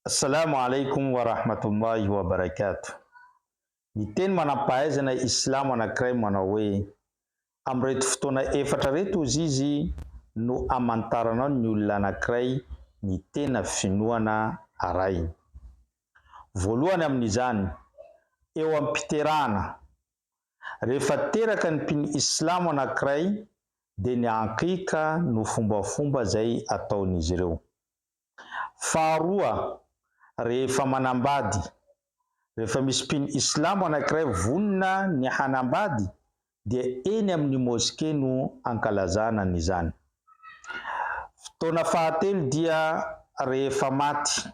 Assalamu alaikum wa rahmatullahi wa barakatuh. Ny teny manam-pahaizana Islamo anankiray manao hoe amin'ny reto fotoana efatra reto ozy izy no amantaranao ny olona anankiray ny tena finoana arahiny. Voalohany amin'izany, eo am-piterahana. Rehefa teraka ny mpino Islamo anankiray dia ny ankika no fombafomba izay ataon'izy ireo. Faharoa, rehefa manambady, rehefa misy mpino Islamo anankiray vonona ny hanambady dia eny amin'ny moské no ankalazana an'izany. Fotoana fahatelo dia rehefa maty.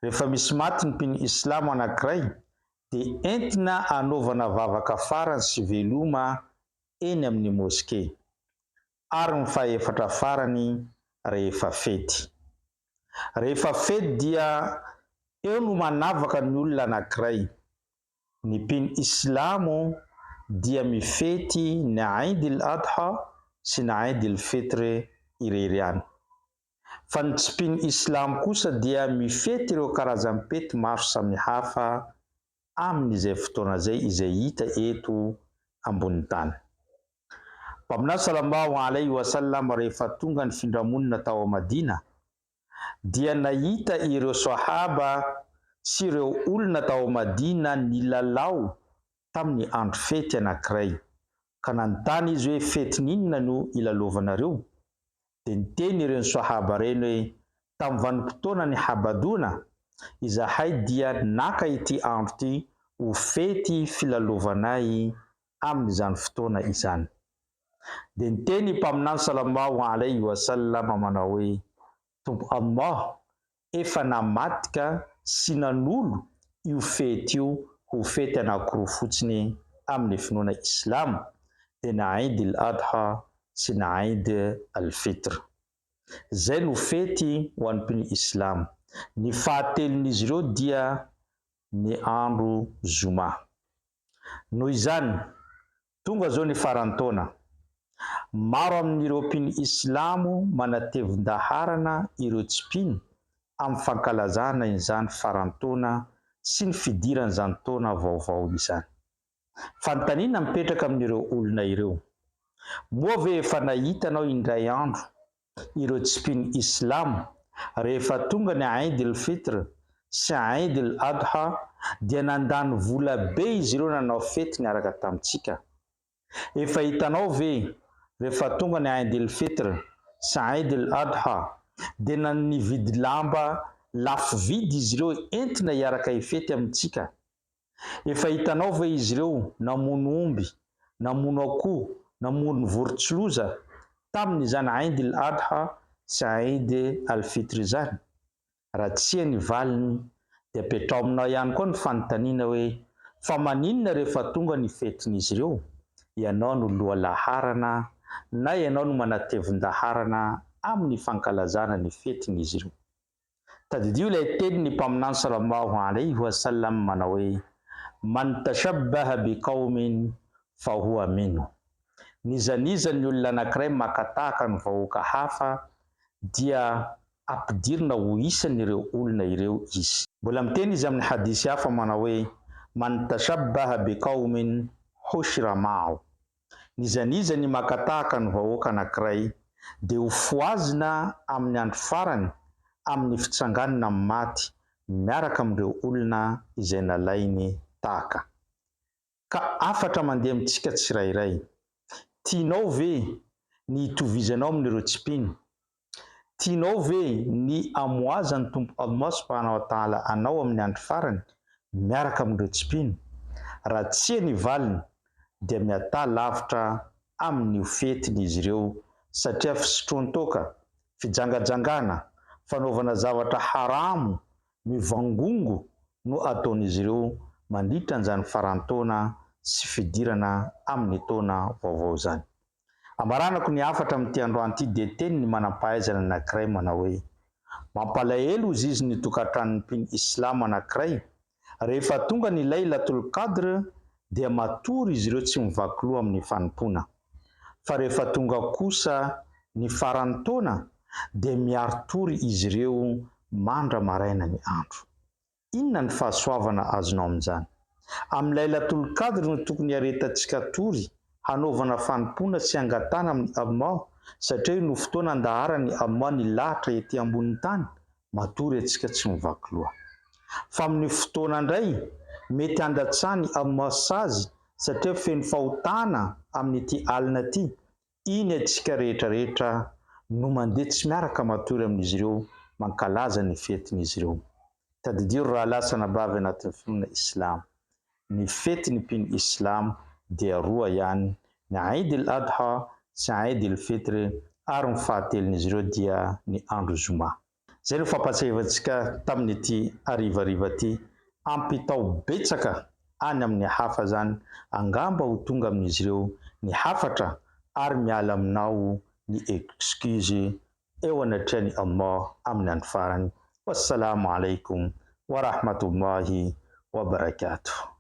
Rehefa misy maty ny mpino Islamo anankiray dia entina anaovana vavaka farany sy veloma eny amin'ny moské. Ary ny fahaefatra farany rehefa fety. Rehefa fety dia eo no manavaka ny olona anankiray. Ny mpino Islamo dia mifety ny Eid al-Adha sy ny Eid al-Fitr irery ihany. Fa ny tsy mpino Islamo kosa dia mifety ireo karazam-pety maro samihafa amin'izay fotoana izay hita eto ambony tany. Mpaminany sallallahu alaihi wasallam rehefa tonga ny findramonina tao Madina dia nahita ireo sahaba sy ireo olona tao Madina nilalao tamin'ny andro fety anankiray. Ka nanontany izy hoe fety n'inona no ilalovanareo? Dia niteny ireo sahaba ireny hoe tamin'ny vanim-potoana ny habadona izahay dia naka ity andro ity ho fety filalovanay amin'izany fotoana izany. Dia niteny mpaminany sallallahu alaihi wasallam manao hoe Tompo Allah efa namatika sy nanolo io fety io ho fety anankiroa fotsiny amin'ny finoana Islamo dia ny Eid al-Adha sy ny Eid al-Fitr. Zay no fety ho an'ny mpino Islamo. Ny fahatelon'izy ireo dia ny andro Zoma. Noho izany, tonga zao ny farantaona. Maro amin'ireo mpino Islamo manatevin-daharana ireo tsy mpino amin'ny fankalazana izany farantaona sy ny fidiran'izany taona vaovao izany. Fanontaniana mipetraka amin'ireo olona ireo. Moa ve efa nahitanao indray andro ireo tsy mpino Islamo rehefa tonga ny Eid al-Fitr sy Eid al-Adha dia nandany vola be izy ireo nanao fety niaraka tamintsika? Efa hitanao ve rehefa tonga ny Eid al-Fitr sy Eid al-Adha dia nividy lamba lafo vidy izy ireo entina hiaraka hifety amintsika? Efa hitanao ve izy ireo namono omby, namono akoho, namono vorontsiloza tamin'izany Eid al-Adha sy Eid al-Fitr izany? Raha tsia ny valiny dia petraminao ihany koa ny fanontaniana hoe fa maninona rehefa tonga ny fetin'izy ireo? Ianao no loha laharana na ianao no manatevin-daharana amin'ny fankalazana ny fetin'izy ireo. Tadidio ilay tenin'ny mpaminany sallallahu alaihi wasallam manao hoe man tashabbaha biqaumin fa huwa minhum. Nizaniza ny olona anankiray makatahaka ny vahoaka hafa dia ampidirina ho isan'ireo olona ireo izy. Mbola miteny izy amin'ny hadisy hafa manao hoe man tashabbaha biqaumin hushira ma'ahu. Nizaniza ny makatahaka ny vahoaka anankiray dia ho foazina amin'ny andro farany amin'ny fitsanganana amin'ny maty miaraka amin'ireo olona izay nalainy tahaka. Ka afatra mandeha amintsika tsirairay. Tianao ve ny hitovizanao amin'ireo tsy mpino? Tianao ve ny amoazan'ny Tompo Allah subhanahu wa ta'ala anao amin'ny andro farany miaraka amin'ireo tsy mpino? Raha tsia ny valiny dia miata lavitra amin'ny fetin'izy ireo satria fisotroan-toaka, fijangajangana, fanaovana zavatra haramo, mivangongo no ataon'izy ireo mandritra an'izany farantaona sy fidirana amin'ny taona vaovao izany. Amaranako ny afatra amin'ity androany ity dia teny ny manam-pahaizana anankiray manao hoe mampalahelo ozy izy ny tokantranon'ny mpino Islamo anankiray rehefa tonga ny Laylatul Qadr dia matory izy ireo tsy mivaky loha amin'ny fanompoana. Fa rehefa tonga kosa ny farantaona dia miaro tory izy ireo mandra maraina ny andro. Inona ny fahasoavana azonao amin'izany? Amin'ny Lailatul Qadr no tokony haretantsika tory hanaovana fanompoana sy angatana amin'ny Allah, satria io no fotoana andaharan'ny Allah ny lahatra ety ambonin'ny tany, matory antsika tsy mivaky loha. Fa amin'ny fotoana indray mety handatsahany Allah sazy satria feno fahotana amin'ity alina ity. Iny antsika rehetrarehetra no mandeha tsy miaraka matory amin'izy ireo mankalaza ny fetin'izy ireo. Tadidiro raha lasana bavy anatin'ny finoana Islam. Ny fetin'ny mpino Islam dia roa ihany, ny Eid al-Adha sy Eid al-Fitr, ary ny fahatelon'izy ireo dia ny andro Zoma. Zay no fampatsiavantsika tamin'ity harivariva ity, ampitao betsaka any amin'ny hafa zany, angamba ho tonga amin'izy ireo ny hafatra ary miala aminao ny excuse eo anatrehan'i Allah amin'ny andro farany. Wassalamu alaikum wa rahmatullahi wa barakatuh.